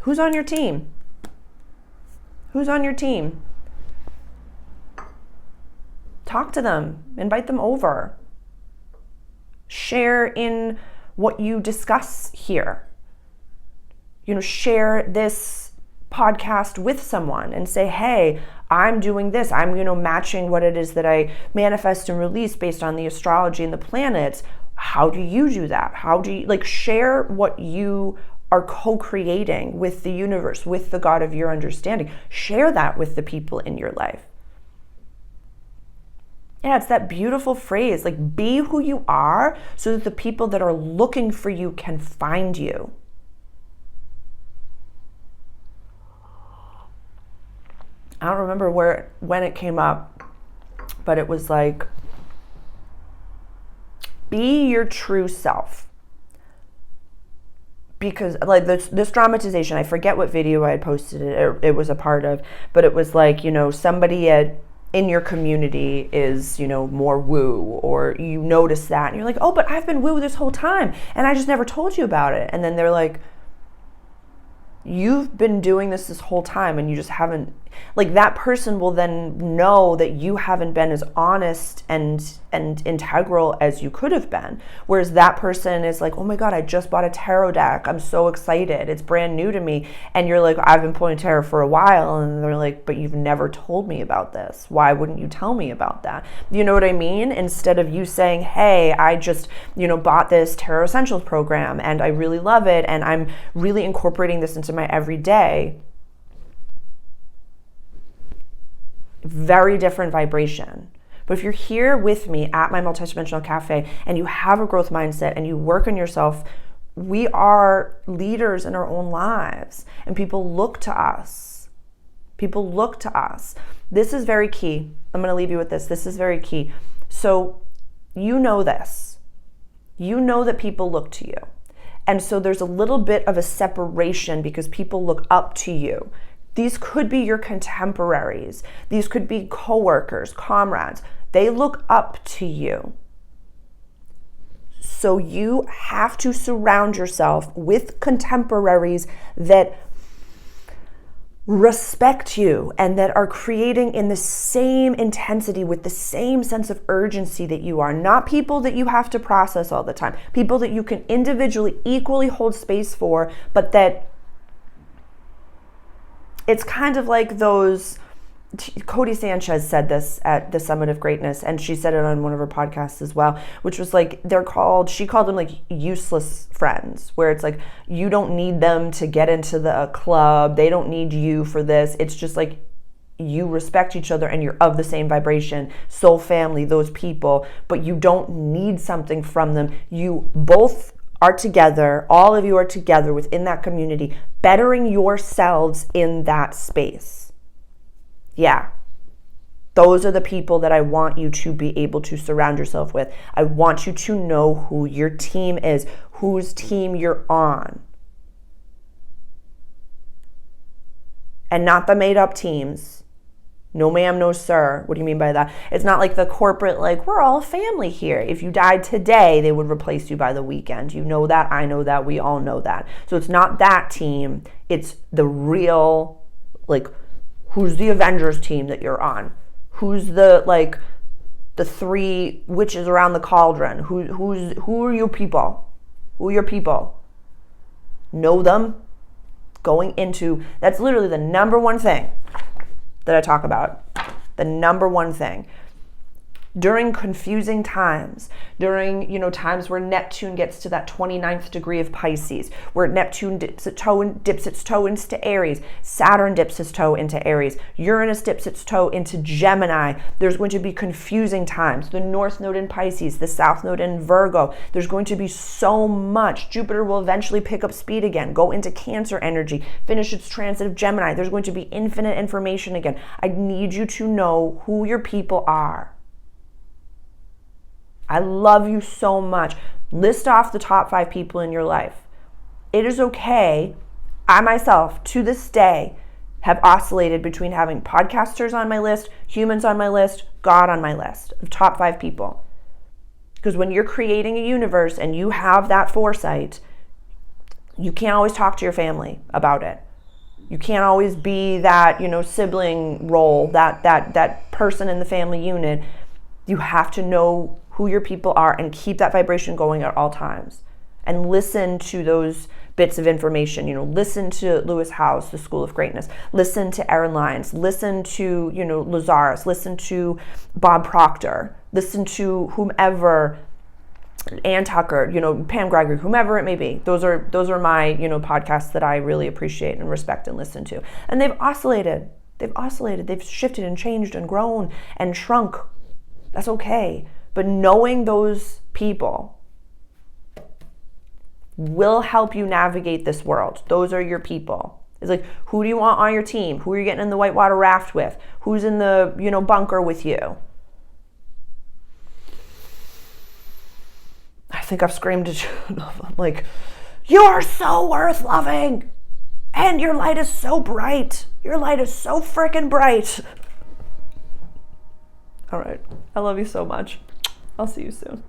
Who's on your team? Who's on your team? Talk to them. Invite them over. Share in what you discuss here. Share this podcast with someone and say, hey, I'm doing this. I'm, matching what it is that I manifest and release based on the astrology and the planets. How do you do that? How do you, share what you are co-creating with the universe, with the God of your understanding. Share that with the people in your life. Yeah, it's that beautiful phrase, be who you are so that the people that are looking for you can find you. I don't remember when it came up, but it was be your true self. because like this dramatization, I forget what video I had posted it was a part of, but it was like, somebody in your community is, more woo, or you notice that and you're like, oh, but I've been woo this whole time and I just never told you about it. And then they're like, you've been doing this whole time and you just haven't, like, that person will then know that you haven't been as honest and integral as you could have been. Whereas that person is like, oh my God, I just bought a tarot deck. I'm so excited. It's brand new to me. And you're like, I've been pulling tarot for a while. And they're like, but you've never told me about this. Why wouldn't you tell me about that? You know what I mean? Instead of you saying, hey, I just, bought this Tarot Essentials program and I really love it. And I'm really incorporating this into my everyday. Very different vibration. But if you're here with me at my multidimensional cafe and you have a growth mindset and you work on yourself, we are leaders in our own lives and people look to us. People look to us. This is very key. I'm going to leave you with this. This is very key. So you know this. You know that people look to you. And so there's a little bit of a separation because people look up to you. These could be your contemporaries. These could be coworkers, comrades. They look up to you. So you have to surround yourself with contemporaries that respect you and that are creating in the same intensity with the same sense of urgency that you are. Not people that you have to process all the time. People that you can individually equally hold space for, but that it's kind of like those, Cody Sanchez said this at the Summit of Greatness, and she said it on one of her podcasts as well, which was like, she called them like useless friends, where it's like, you don't need them to get into the club. They don't need you for this. It's just like, you respect each other and you're of the same vibration, soul family, those people, but you don't need something from them. You both are together, all of you are together within that community, bettering yourselves in that space. Yeah. Those are the people that I want you to be able to surround yourself with. I want you to know who your team is, whose team you're on. And not the made up teams. No ma'am, no sir. What do you mean by that? It's not like the corporate, like, we're all family here. If you died today, they would replace you by the weekend. You know that, I know that, we all know that. So it's not that team. It's the real, like, who's the Avengers team that you're on? Who's the, like, the three witches around the cauldron? Who are your people? Who are your people? Know them. Going into, that's literally the number one thing that I talk about. The number one thing. During confusing times, during, times where Neptune gets to that 29th degree of Pisces, where Neptune dips its toe into Aries, Saturn dips its toe into Aries, Uranus dips its toe into Gemini, there's going to be confusing times. The North Node in Pisces, the South Node in Virgo, there's going to be so much. Jupiter will eventually pick up speed again, go into Cancer energy, finish its transit of Gemini. There's going to be infinite information again. I need you to know who your people are. I love you so much. List off the top 5 people in your life. It is okay. I myself, to this day, have oscillated between having podcasters on my list, humans on my list, God on my list of top 5 people. Because when you're creating a universe and you have that foresight, you can't always talk to your family about it. You can't always be that, sibling role, that person in the family unit. You have to know who your people are and keep that vibration going at all times. And listen to those bits of information. Listen to Lewis Howes, The School of Greatness. Listen to Aaron Lyons. Listen to, Lazarus. Listen to Bob Proctor. Listen to whomever, Ann Tucker, Pam Gregory, whomever it may be. Those are my, podcasts that I really appreciate and respect and listen to. And they've oscillated. They've shifted and changed and grown and shrunk. That's okay. But knowing those people will help you navigate this world. Those are your people. It's like, who do you want on your team? Who are you getting in the whitewater raft with? Who's in the, bunker with you? I think I've screamed it enough. I'm like You are so worth loving. And your light is so bright. Your light is so freaking bright. All right. I love you so much. I'll see you soon.